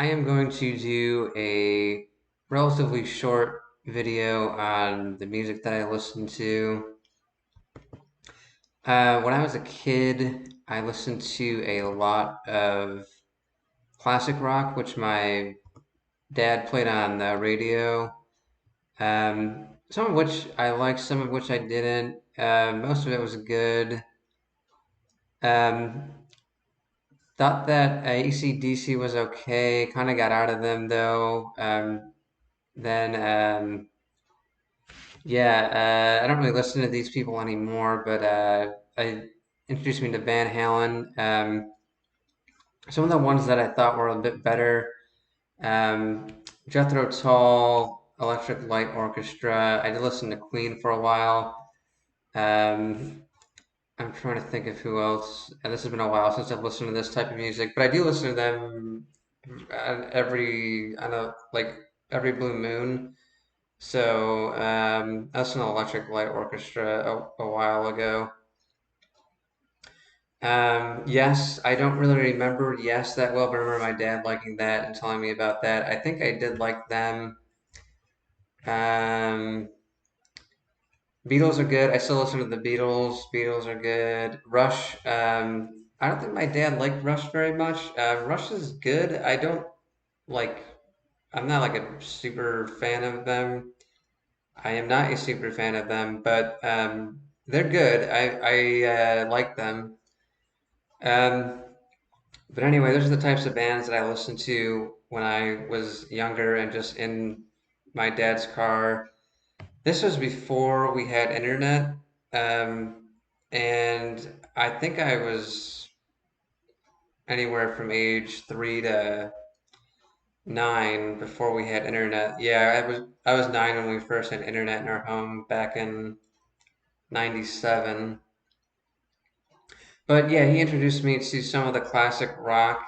I am going to do a relatively short video on the music that I listen to. When I was a kid, I listened to a lot of classic rock, which my dad played on the radio. Some of which I liked, some of which I didn't. Most of it was good. Um, Thought that AC/DC was okay. Kind of got out of them though. Then Yeah, I don't really listen to these people anymore, but I introduced me to Van Halen. Some of the ones that I thought were a bit better, um, Jethro Tull, Electric Light Orchestra. I did listen to Queen for a while. Um, I'm trying to think of who else. And this has been a while since I've listened to this type of music, but I do listen to them on a like every blue moon. So that's an Electric Light Orchestra a while ago. Yes, I don't really remember Yes that well, but I remember my dad liking that and telling me about that. I think I did like them. Um, Beatles are good. I still listen to the Beatles. Beatles are good. Rush. I don't think my dad liked Rush very much. Rush is good. I don't like. I'm not like a super fan of them. I am not a super fan of them, but they're good. I like them. Um, but anyway, those are the types of bands that I listened to when I was younger and just in my dad's car. This was before we had internet, and I think I was anywhere from age 3 to 9 before we had internet. Yeah, I was 9 when we first had internet in our home back in '97. But yeah, he introduced me to some of the classic rock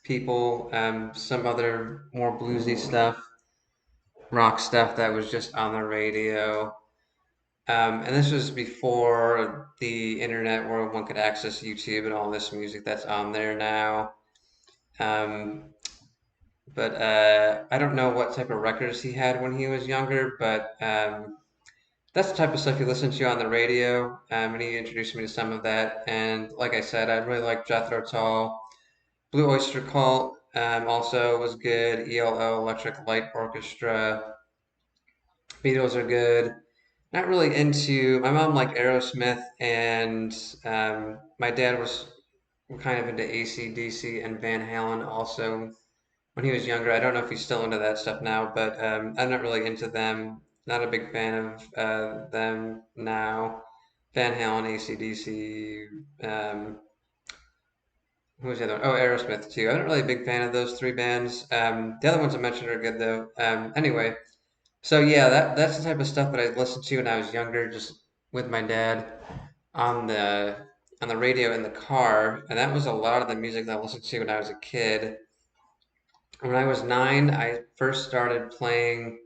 people, some other more bluesy stuff, rock stuff that was just on the radio. And this was before the internet where one could access YouTube and all this music that's on there now. Um, but I don't know what type of records he had when he was younger, but that's the type of stuff you listen to on the radio. And he introduced me to some of that. And like I said, I really like Jethro Tull. Blue Oyster Cult also was good. ELO, Electric Light Orchestra. Beatles are good. Not really into. My mom liked Aerosmith, and my dad was kind of into AC/DC and Van Halen also when he was younger. I don't know if he's still into that stuff now, but I'm not really into them. Not a big fan of them now. Van Halen, AC/DC. Who was the other one? Oh, Aerosmith too. I'm not really a big fan of those three bands. The other ones I mentioned are good though. Anyway, so yeah, that's the type of stuff that I listened to when I was younger, just with my dad on the radio in the car, and that was a lot of the music that I listened to when I was a kid. When I was 9, I first started playing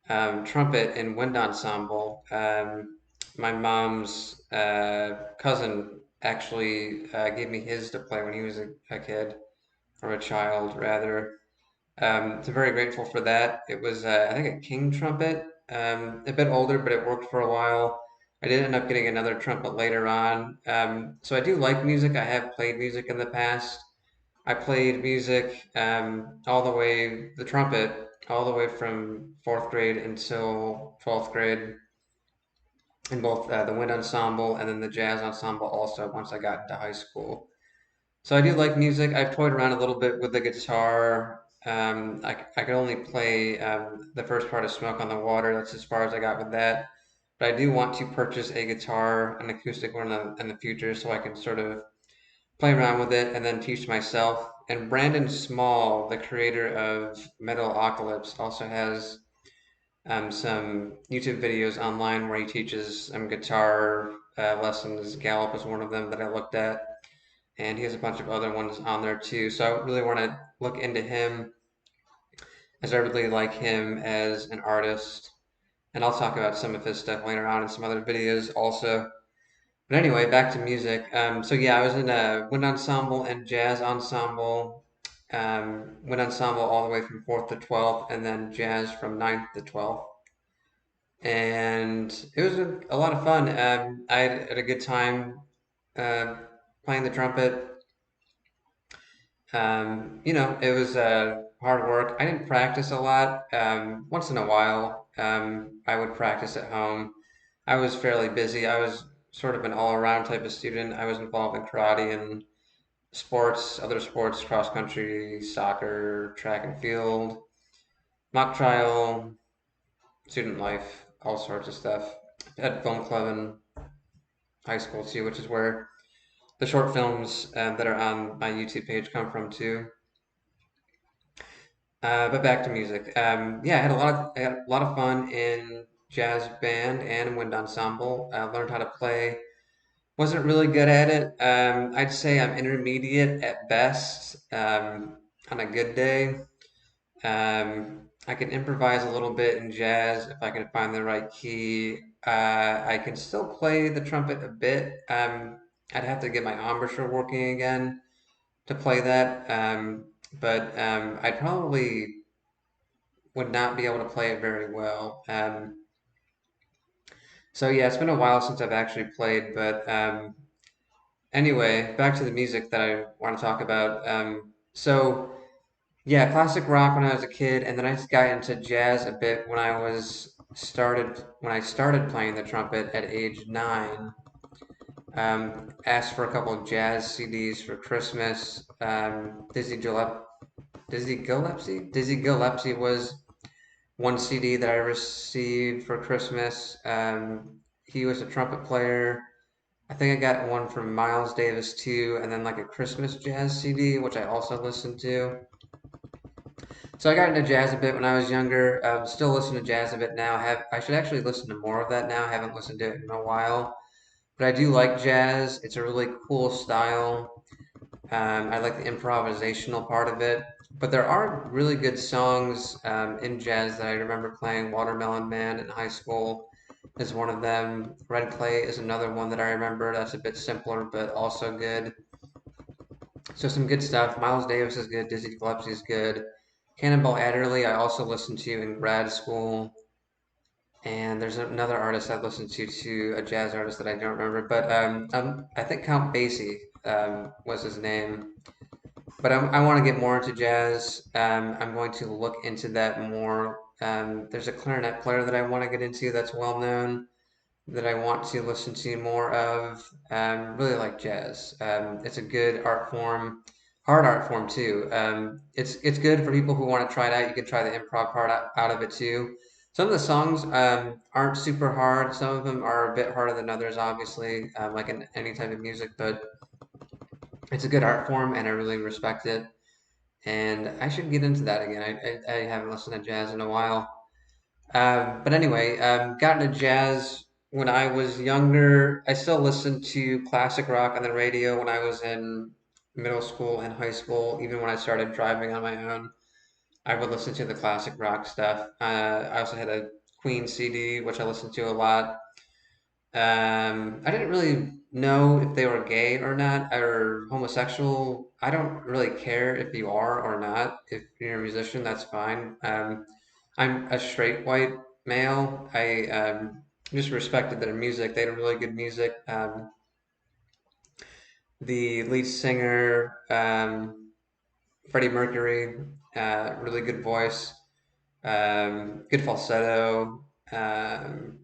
trumpet in wind ensemble. My mom's cousin actually gave me his to play when he was a kid, or a child rather. So very grateful for that. It was, I think, a King trumpet, a bit older, but it worked for a while. I did end up getting another trumpet later on. So I do like music. I have played music in the past. I played music all the way, the trumpet, all the way from fourth grade until 12th grade in both the wind ensemble and then the jazz ensemble also once I got into high school. So I do like music. I've toyed around a little bit with the guitar. I could only play the first part of Smoke on the Water. That's as far as I got with that. But I do want to purchase a guitar, an acoustic one in the future, so I can sort of play around with it and then teach myself. And Brandon Small, the creator of Metalocalypse, also has some YouTube videos online where he teaches guitar lessons. Gallup is one of them that I looked at, and he has a bunch of other ones on there too. So I really want to look into him as I really like him as an artist. And I'll talk about some of his stuff later on in some other videos also. But anyway, back to music. So yeah, I was in a wind ensemble and jazz ensemble. wind ensemble all the way from fourth to 12th, and then jazz from ninth to 12th. And it was a lot of fun. I had a good time uh, playing the trumpet. It was hard work. I didn't practice a lot. Once in a while, I would practice at home. I was fairly busy. I was sort of an all-around type of student. I was involved in karate and sports, other sports, cross country, soccer, track and field, mock trial, student life, all sorts of stuff. At film club in high school too, which is where the short films that are on my YouTube page come from too. But back to music. Yeah, I had a lot of fun in jazz band and wind ensemble. I learned how to play. Wasn't really good at it. I'd say I'm intermediate at best. On a good day, I can improvise a little bit in jazz if I can find the right key. I can still play the trumpet a bit. I'd have to get my embouchure working again to play that. But I probably would not be able to play it very well. So yeah, it's been a while since I've actually played, but anyway, back to the music that I want to talk about. So yeah, classic rock when I was a kid, and then I just got into jazz a bit when I started playing the trumpet at age 9. Asked for a couple of jazz CDs for Christmas. Dizzy Gillespie was one CD that I received for Christmas. He was a trumpet player. I think I got one from Miles Davis too, and then like a Christmas jazz CD, which I also listened to. So I got into jazz a bit when I was younger. Still listen to jazz a bit now. Have I should actually listen to more of that now. I haven't listened to it in a while, but I do like jazz. It's a really cool style. I like the improvisational part of it. But there are really good songs in jazz that I remember playing. Watermelon Man in high school is one of them. Red Clay is another one that I remember. That's a bit simpler, but also good. So some good stuff. Miles Davis is good. Dizzy Gillespie is good. Cannonball Adderley I also listened to in grad school. And there's another artist I listened to, a jazz artist that I don't remember. But I think Count Basie was his name. But I want to get more into jazz. I'm going to look into that more. There's a clarinet player that I want to get into that's well known that I want to listen to more of. Really like jazz. It's a good art form, hard art form too. It's good for people who want to try it out. You can try the improv part out of it too. Some of the songs aren't super hard. Some of them are a bit harder than others, obviously, like in any type of music. But it's a good art form, and I really respect it. And I should get into that again. I haven't listened to jazz in a while. But anyway, got into jazz when I was younger. I still listened to classic rock on the radio when I was in middle school and high school. Even when I started driving on my own, I would listen to the classic rock stuff. I also had a Queen CD, which I listened to a lot. I didn't really know if they were gay or not, or homosexual. I don't really care if you are or not. If you're a musician, that's fine. I'm a straight white male. I just respected their music. They had really good music. The lead singer, Freddie Mercury, really good voice, good falsetto,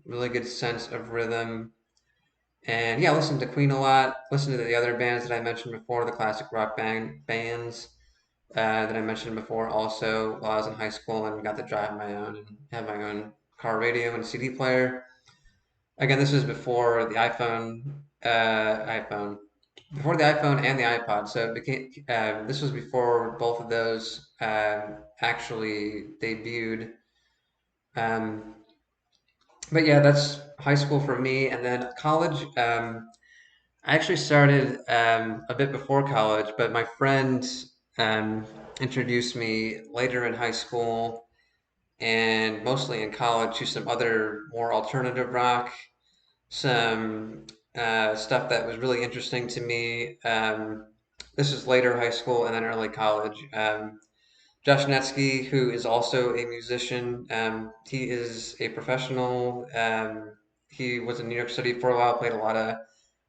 really good sense of rhythm. And yeah, I listened to Queen a lot. Listened to the other bands that I mentioned before, the classic rock bands that I mentioned before. Also, while I was in high school and got to drive my own and have my own car radio and CD player. Again, this was before the iPhone, before the iPhone and the iPod. So it became this was before both of those actually debuted. Um, but yeah, that's high school for me, and then college. I actually started a bit before college, but my friend um, introduced me later in high school and mostly in college to some other more alternative rock, some stuff that was really interesting to me. This is later high school and then early college. Josh Netsky, who is also a musician, he is a professional. He was in New York City for a while, played a lot of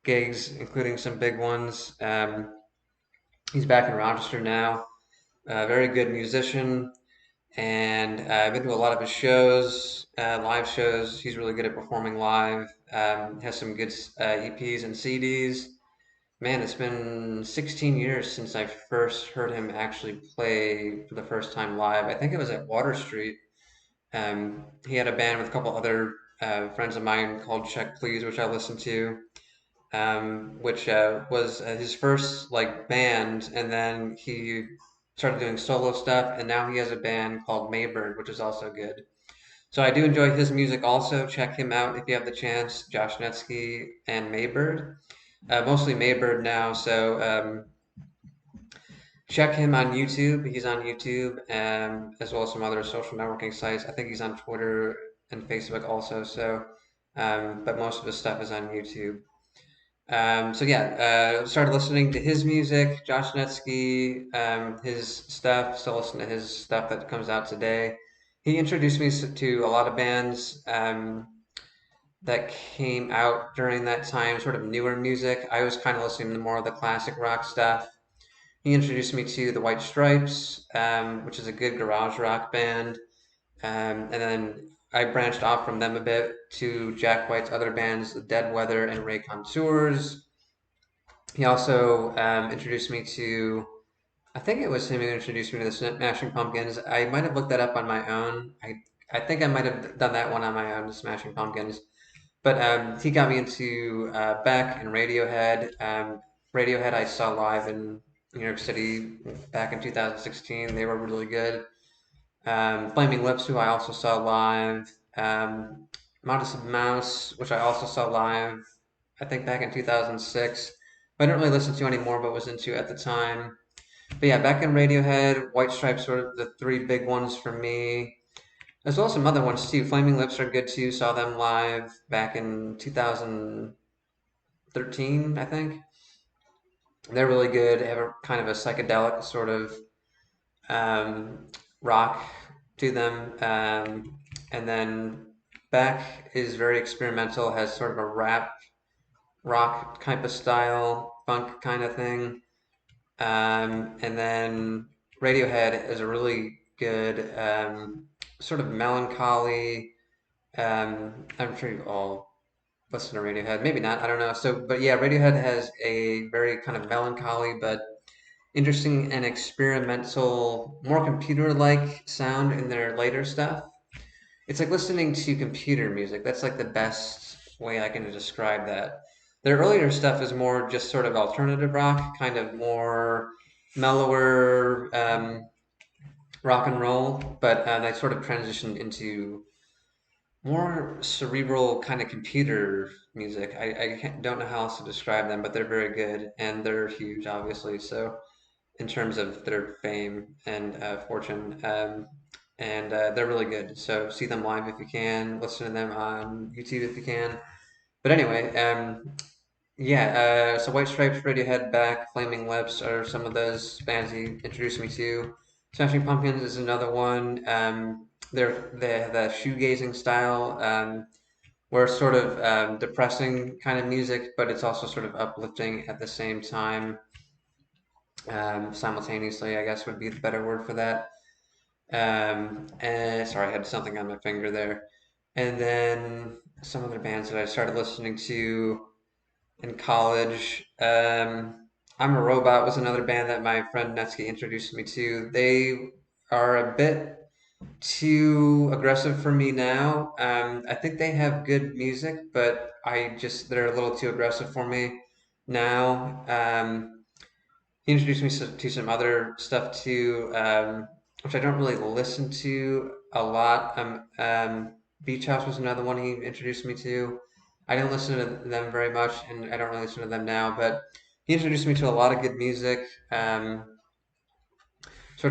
gigs, including some big ones. He's back in Rochester now. Very good musician, and I've been to a lot of his shows, live shows. He's really good at performing live. Has some good EPs and CDs. Man, it's been 16 years since I first heard him actually play for the first time live. I think it was at Water Street. He had a band with a couple other friends of mine called Check Please, which I listened to, which was his first like band, and then he started doing solo stuff, and now he has a band called Maybird, which is also good. So I do enjoy his music also. Check him out if you have the chance. Josh Netsky and Maybird. Mostly Maybird now, so check him on YouTube. He's on YouTube, as well as some other social networking sites. I think he's on Twitter and Facebook also. So, but most of his stuff is on YouTube. So yeah, started listening to his music, Josh Netsky, his stuff. Still listen to his stuff that comes out today. He introduced me to a lot of bands that came out during that time, sort of newer music. I was kind of listening to more of the classic rock stuff. He introduced me to the White Stripes, which is a good garage rock band. And then I branched off from them a bit to Jack White's other bands, Dead Weather and Ray Contours. He also introduced me to, I think it was him who introduced me to the Smashing Pumpkins. I might have looked that up on my own. I think I might have done that one on my own, the Smashing Pumpkins. But he got me into Beck and Radiohead. Radiohead I saw live in New York City back in 2016. They were really good. Flaming Lips, who I also saw live. Modest Mouse, which I also saw live, I think back in 2006. I didn't really listen to anymore, but was into at the time. But yeah, Beck and Radiohead, White Stripes, sort of the three big ones for me. As well as some other ones too. Flaming Lips are good too. Saw them live back in 2013, I think. They're really good. They have a kind of a psychedelic sort of um, rock to them. And then Beck is very experimental, has sort of a rap rock type of style, funk kind of thing. And then Radiohead is a really good sort of melancholy. I'm sure you all listen to Radiohead. Maybe not. I don't know. So, but yeah, Radiohead has a very kind of melancholy but interesting and experimental, more computer-like sound in their later stuff. It's like listening to computer music. That's like the best way I can describe that. Their earlier stuff is more just sort of alternative rock, kind of more mellower rock and roll, but they sort of transitioned into more cerebral kind of computer music. Don't know how else to describe them, but they're very good and they're huge, obviously. So in terms of their fame and fortune, and they're really good. So see them live if you can. Listen to them on YouTube if you can. But anyway, yeah. So White Stripes, Radiohead, Beck, Flaming Lips are some of those bands he introduced me to. Smashing Pumpkins is another one. They have that shoegazing style, where it's sort of depressing kind of music, but it's also sort of uplifting at the same time. Simultaneously, I guess would be the better word for that. And sorry, I had something on my finger there. And then some other bands that I started listening to in college. I'm a Robot was another band that my friend Netsky introduced me to. They are a bit too aggressive for me now. I think they have good music, but they're a little too aggressive for me now. He introduced me to some other stuff too, which I don't really listen to a lot. Beach House was another one he introduced me to. I didn't listen to them very much, and I don't really listen to them now. But he introduced me to a lot of good music, sort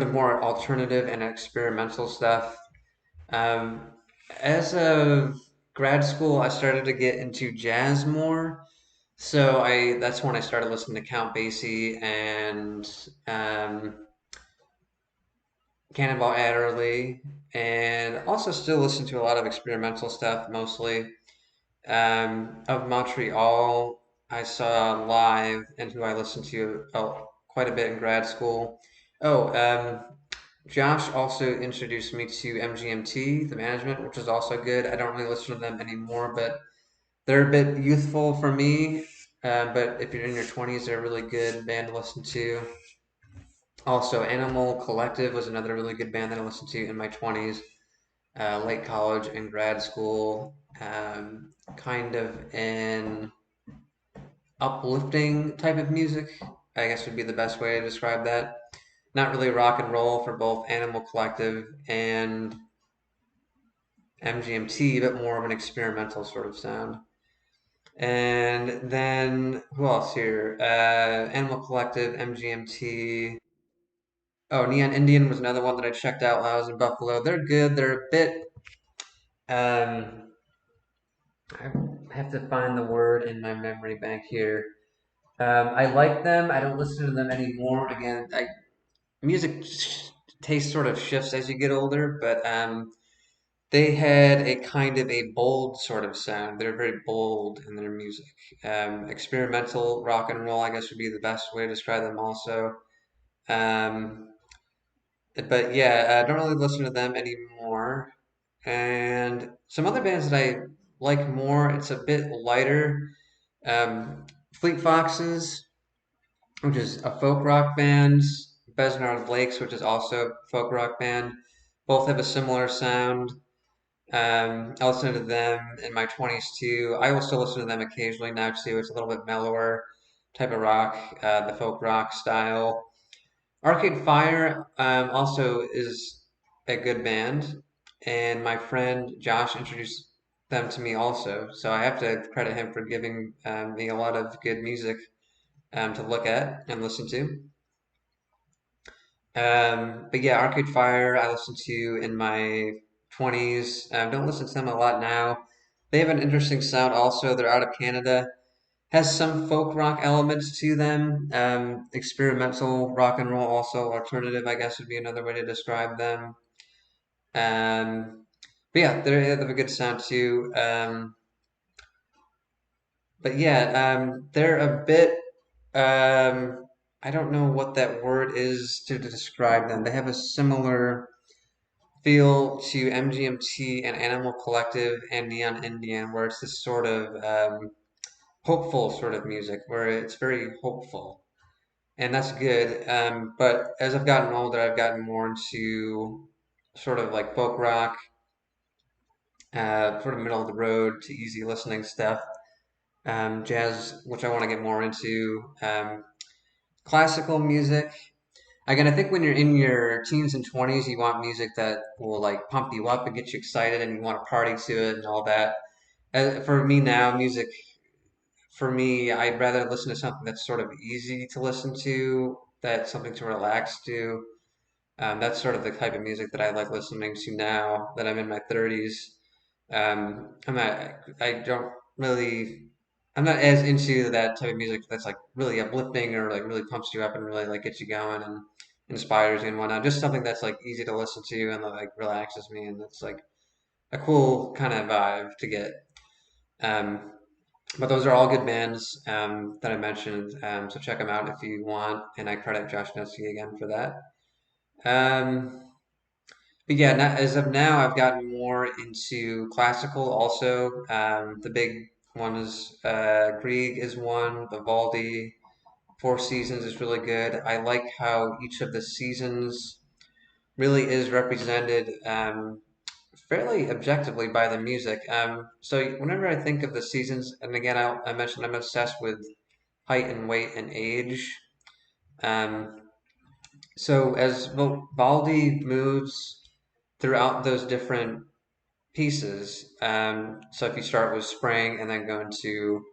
of more alternative and experimental stuff. Um, as of grad school, I started to get into jazz more. So I that's when I started listening to Count Basie and um, Cannonball Adderley, and also still listen to a lot of experimental stuff mostly. Of Montreal, I saw live and who I listened to quite a bit in grad school. Oh, Josh also introduced me to MGMT, the management, which is also good. I don't really listen to them anymore, but they're a bit youthful for me. But if you're in your 20s, they're a really good band to listen to. Also, Animal Collective was another really good band that I listened to in my 20s, late college and grad school. Kind of an uplifting type of music, I guess would be the best way to describe that. Not really rock and roll for both Animal Collective and MGMT, but more of an experimental sort of sound. And then who else here? Animal Collective, MGMT. Oh, Neon Indian was another one that I checked out while I was in Buffalo. They're good. They're a bit. Um, I have to find the word in my memory bank here. I like them. I don't listen to them anymore. Again, music taste sort of shifts as you get older, but they had a kind of a bold sort of sound. They're very bold in their music. Experimental rock and roll, I guess, would be the best way to describe them also. Um, but yeah, I don't really listen to them anymore. And some other bands that I like more, it's a bit lighter. Fleet Foxes, which is a folk rock band. Besnard Lakes, which is also a folk rock band. Both have a similar sound. I listened to them in my 20s too. I will still listen to them occasionally now too. It's a little bit mellower type of rock, the folk rock style. Arcade Fire also is a good band, and my friend Josh introduced them to me also. So I have to credit him for giving me a lot of good music to look at and listen to. But yeah, Arcade Fire I listened to in my 20s. Don't listen to them a lot now. They have an interesting sound also. They're out of Canada. Has some folk rock elements to them. Experimental rock and roll also. Alternative, I guess, would be another way to describe them. But yeah, they have a good sound too. But yeah, they're a bit. I don't know what that word is to describe them. They have a similar feel to MGMT and Animal Collective and Neon Indian, where it's this sort of hopeful sort of music, where it's very hopeful, and that's good. But as I've gotten older, I've gotten more into sort of like folk rock, sort of middle of the road to easy listening stuff, jazz, which I want to get more into, classical music. Again, I think when you're in your teens and 20s, you want music that will like pump you up and get you excited and you want to party to it and all that. For me now, music, for me, I'd rather listen to something that's sort of easy to listen to, that's something to relax to. That's sort of the type of music that I like listening to now that I'm in my 30s. I don't really, I'm not as into that type of music that's like really uplifting or like really pumps you up and really like gets you going and inspires you and whatnot. Just something that's like easy to listen to and like relaxes me and it's like a cool kind of vibe to get. Um, but those are all good bands that I mentioned. So check them out if you want. And I credit Josh Nutsky again for that. Um, but yeah, as of now, I've gotten more into classical also. The big one is Grieg is one. Vivaldi, Four Seasons is really good. I like how each of the seasons really is represented fairly objectively by the music. So whenever I think of the seasons, and again, I mentioned I'm obsessed with height and weight and age. Um, so as Vivaldi moves throughout those different pieces, so if you start with spring and then go into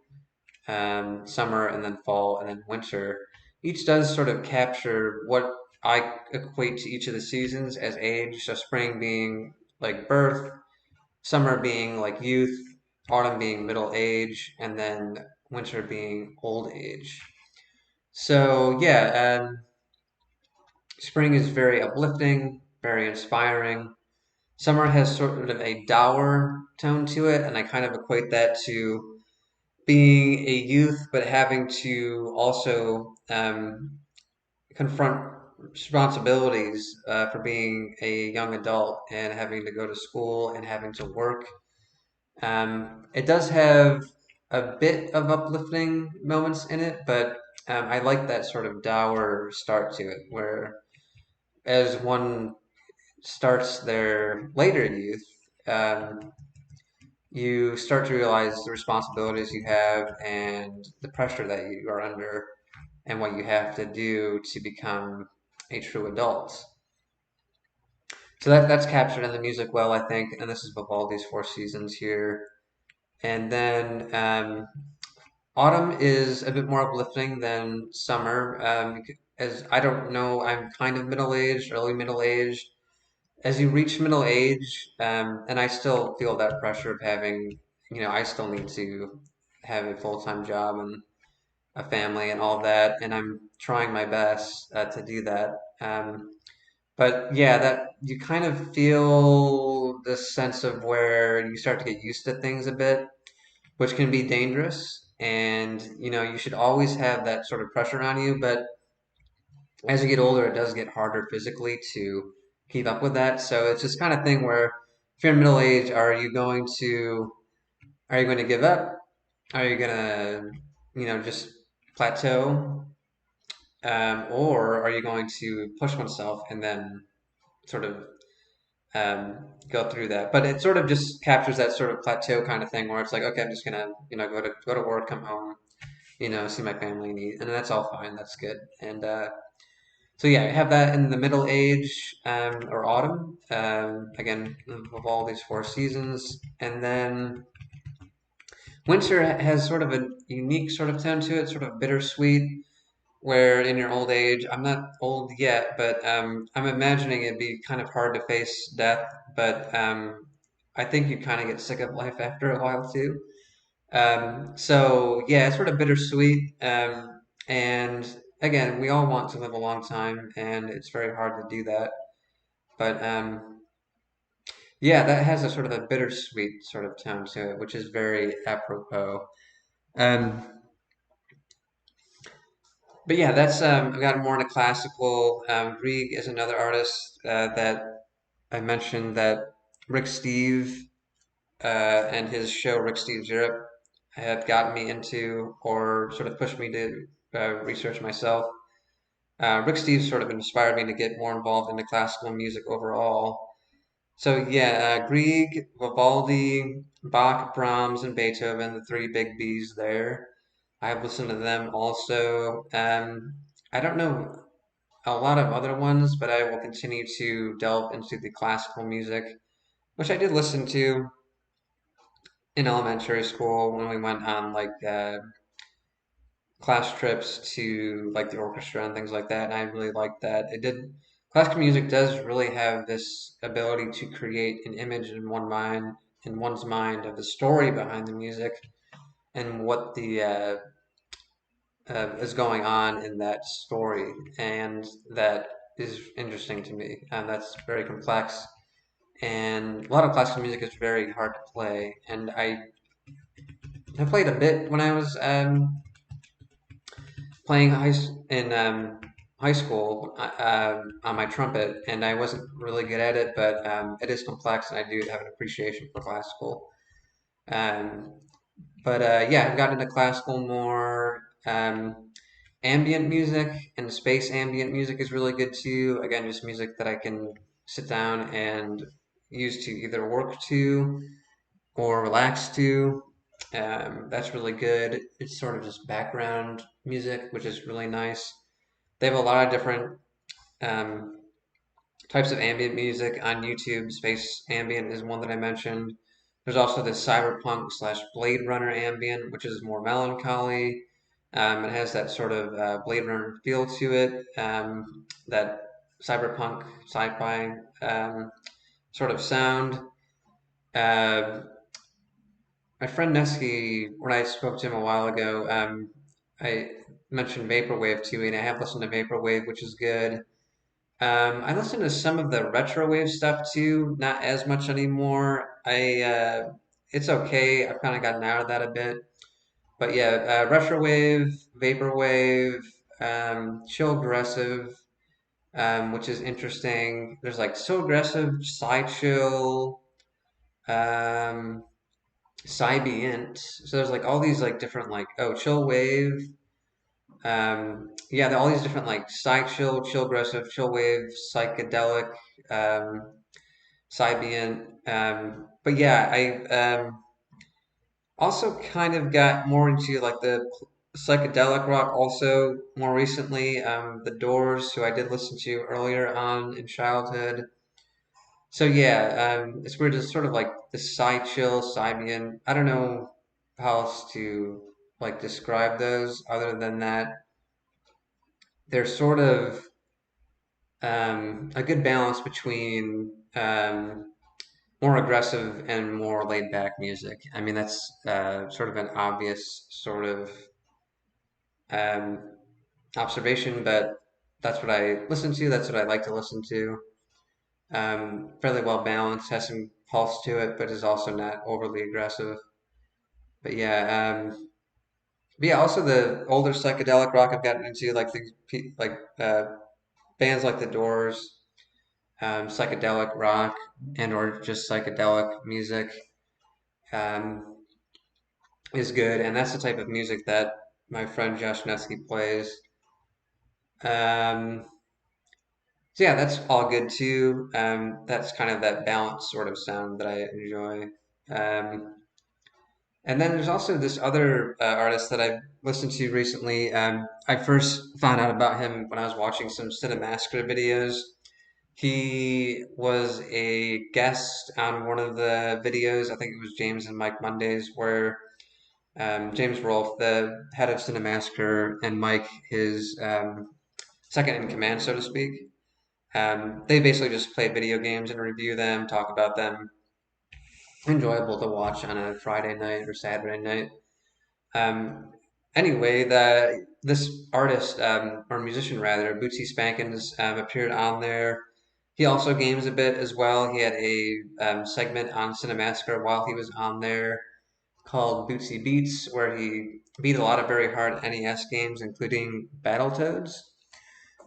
summer and then fall and then winter, each does sort of capture what I equate to each of the seasons as age. So spring being like birth, summer being like youth, autumn being middle age, and then winter being old age. So yeah, spring is very uplifting, very inspiring. Summer has sort of a dour tone to it, and I kind of equate that to being a youth, but having to also confront responsibilities for being a young adult and having to go to school and having to work. It does have a bit of uplifting moments in it, but I like that sort of dour start to it, where as one starts their later youth, um, you start to realize the responsibilities you have and the pressure that you are under and what you have to do to become a true adult. So that's captured in the music well, I think, and this is Vivaldi's Four Seasons here. And then autumn is a bit more uplifting than summer. As I don't know, I'm kind of middle aged, early middle aged. As you reach middle age, and I still feel that pressure of having, I still need to have a full-time job and a family and all that, and I'm trying my best to do that. But yeah, that you kind of feel this sense of where you start to get used to things a bit, which can be dangerous. And you should always have that sort of pressure on you, but as you get older, it does get harder physically to keep up with that. So it's this kind of thing where if you're in middle age, are you going to give up? Are you gonna, just plateau? Or are you going to push oneself and then sort of go through that? But it sort of just captures that sort of plateau kind of thing where it's like, okay, I'm just gonna, go to work, come home, see my family, and that's all fine. That's good. And so yeah, I have that in the middle age or autumn. Again, of all these four seasons, and then winter has sort of a unique sort of tone to it, sort of bittersweet. Where in your old age, I'm not old yet, but I'm imagining it'd be kind of hard to face death. But I think you kind of get sick of life after a while too. So yeah, it's sort of bittersweet. And again, we all want to live a long time, and it's very hard to do that. But yeah, that has a sort of a bittersweet sort of tone to it, which is very apropos. Um, but yeah, that's I've got more into classical. Grieg is another artist that I mentioned that Rick Steve and his show Rick Steve's Europe have gotten me into or sort of pushed me to research myself. Rick Steve sort of inspired me to get more involved into classical music overall. So yeah, Grieg, Vivaldi, Bach, Brahms, and Beethoven, the three big B's there. I've listened to them also. I don't know a lot of other ones, but I will continue to delve into the classical music, which I did listen to in elementary school when we went on like class trips to like the orchestra and things like that, and I really liked that. It did Classical music does really have this ability to create an image in one's mind of the story behind the music and what the is going on in that story, and that is interesting to me, and that's very complex. And a lot of classical music is very hard to play, and I played a bit when I was playing in high school on my trumpet, and I wasn't really good at it, but it is complex, and I do have an appreciation for classical. Um, but yeah, I've gotten into classical more. Ambient music and space ambient music is really good too. Again, just music that I can sit down and use to either work to or relax to. That's really good. It's sort of just background music, which is really nice. They have a lot of different um, types of ambient music on YouTube. Space ambient is one that I mentioned. There's also this cyberpunk slash Blade Runner ambient, which is more melancholy. It has that sort of Blade Runner feel to it, that cyberpunk sci-fi sort of sound. Uh, my friend Nesky, when I spoke to him a while ago, I mentioned Vaporwave to me, and I have listened to Vaporwave, which is good. I listen to some of the retro wave stuff too, not as much anymore. It's okay. I've kind of gotten out of that a bit. But yeah, retro wave, vaporwave, chill aggressive, which is interesting. There's like so aggressive, sci chill, um, Psybient. So there's like all these like different like chill wave. Yeah, all these different like psy chill, chill aggressive, chill wave, psychedelic, um, Psybient. But yeah, I also kind of got more into like the psychedelic rock also more recently. The Doors, who I did listen to earlier on in childhood. So yeah, it's weird. It's sort of like the Psy chill, Psybian. I don't know how else to like describe those other than that they're sort of a good balance between more aggressive and more laid back music. I mean, that's sort of an obvious sort of um, observation, but that's what I listen to. That's what I like to listen to. Fairly well balanced, has some pulse to it, but is also not overly aggressive. But yeah, also the older psychedelic rock I've gotten into, like bands like The Doors, psychedelic rock, and or just psychedelic music um, is good, and that's the type of music that my friend Josh Nesky plays. Um, So yeah, that's all good too. That's kind of that balanced sort of sound that I enjoy. Um, and then there's also this other artist that I've listened to recently. I first found out about him when I was watching some Cinemassacre videos. He was a guest on one of the videos. I think it was James and Mike Mondays, where James Rolfe, the head of Cinemassacre, and Mike, his second in command, so to speak. They basically just play video games and review them, talk about them. Enjoyable to watch on a Friday night or Saturday night. Um, anyway, this artist or musician rather, Bootsy Spankins, appeared on there. He also games a bit as well. He had a segment on Cinemassacre while he was on there called Bootsy Beats, where he beat a lot of very hard NES games, including Battletoads.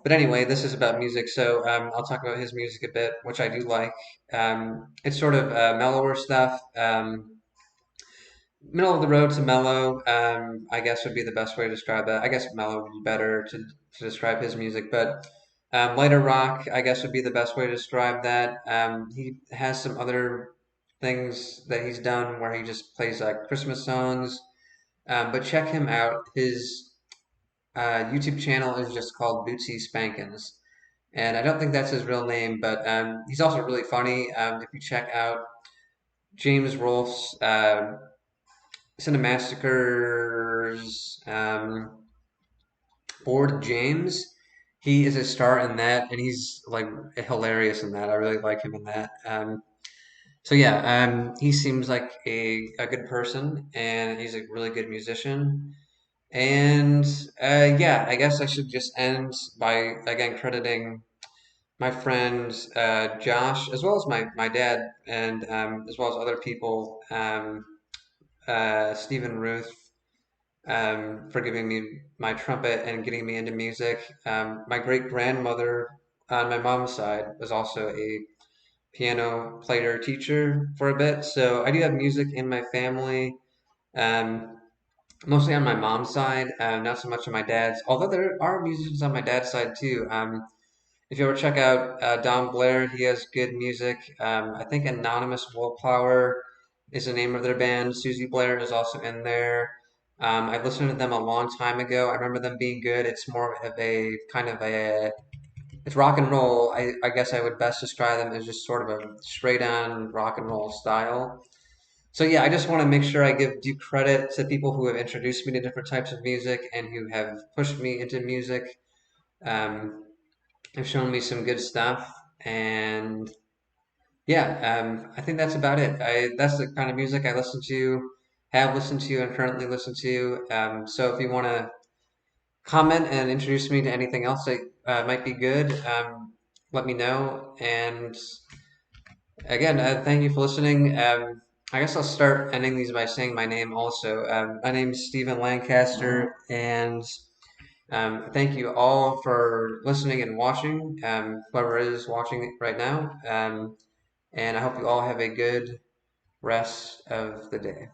But anyway, this is about music, so I'll talk about his music a bit, which I do like. It's sort of mellower stuff, middle of the road to mellow. I guess would be the best way to describe that. I guess mellow would be better to describe his music, but lighter rock, I guess, would be the best way to describe that. He has some other things that he's done where he just plays like Christmas songs. But check him out. His YouTube channel is just called Bootsy Spankins. And I don't think that's his real name, but he's also really funny. If you check out James Rolfe's Cinemassacres Board James, he is a star in that, and he's like hilarious in that. I really like him in that. So yeah, he seems like a good person, and he's a really good musician. And yeah, I guess I should just end by again crediting my friend Josh, as well as my dad, and as well as other people, Stephen Ruth, for giving me my trumpet and getting me into music. My great grandmother on my mom's side was also a piano player teacher for a bit, so I do have music in my family. Um, Mostly on my mom's side, not so much on my dad's. Although there are musicians on my dad's side too. If you ever check out Don Blair, he has good music. I think Anonymous Wallflower is the name of their band. Susie Blair is also in there. I listened to them a long time ago. I remember them being good. It's more of a kind of it's rock and roll. I guess I would best describe them as just sort of a straight on rock and roll style. So yeah, I just want to make sure I give due credit to people who have introduced me to different types of music and who have pushed me into music. Um, have shown me some good stuff, and yeah, I think that's about it. That's the kind of music I listen to. have listened to and currently listen to. So if you want to comment and introduce me to anything else that might be good, let me know. And again, thank you for listening. I guess I'll start ending these by saying my name also. My name is Stephen Lancaster, and thank you all for listening and watching, whoever is watching it right now. And I hope you all have a good rest of the day.